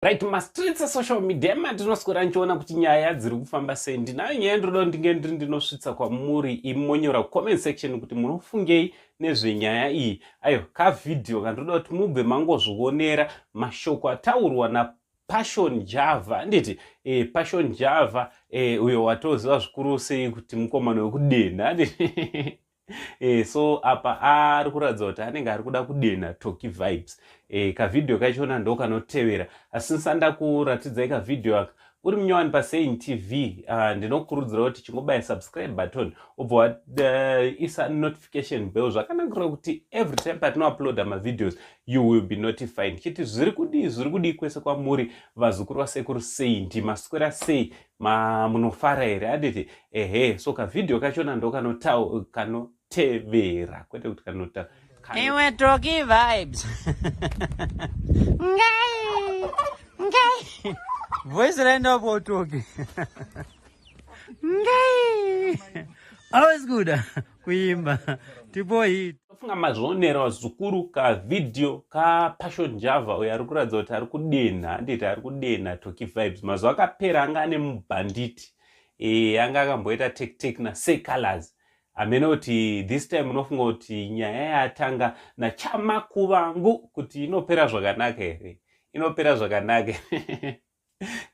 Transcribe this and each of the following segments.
Right, streets of social media matinoskora nchiona kuti nyaya dziri kufamba sei. Ndinayo nyaya ndoda ndinge ndinosvitsa kwamuri imonyora comment section kuti munofungei nezvenyaya iyi. Ayo ka video kandoda kuti mubve mangozvionera mashoko ataurwa na Passion Java. Nditi Passion Java uyo watoziva zvikuru sei kuti mukomana wekudenha. So apa ari kuratidza kuti anenge ari kuda kudenha Toki Vibes. Ka video kachona ndo kanotevera. Asi ndisanda kuratidzai ka video aka uri munyowani paSein TV. Ndinokurudzira kuti chingobaya subscribe button obva isa notification bell zvakanakira kuti every time patino upload ma videos you will be notified. Chiti zviri kudi kwese kwamuri vazukuru vasekuru sei ndimaswera sei munofara here aditi so ka video kachona ndo kanotevera kwete kuti kanota Iwe Toki Vibes. Ngai. Voice renda hapo Toki. Ngai. Always good. Kuimba. Tipo hii. Funga mazvionera vazukuru ka video ka Passion Java uyo ari kuratidza kuti ari kudenha nditi ari kudenha Toki Vibes. Mazuva akapera anga ane mubanditi. Anga akamboita tek na Say Colors. Ameno kuti this time unofunga kuti nyaya yatanga na Chamakuvangu kuti inopera zvakanaka here. Inopera zvakanaka.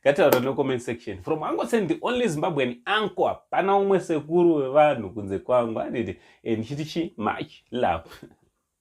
Ngataura no comment section. From Ango Send, the only Zimbabwean anchor, pana umwe sekuru wevanhu kunze kwangu. Ndichiti much love.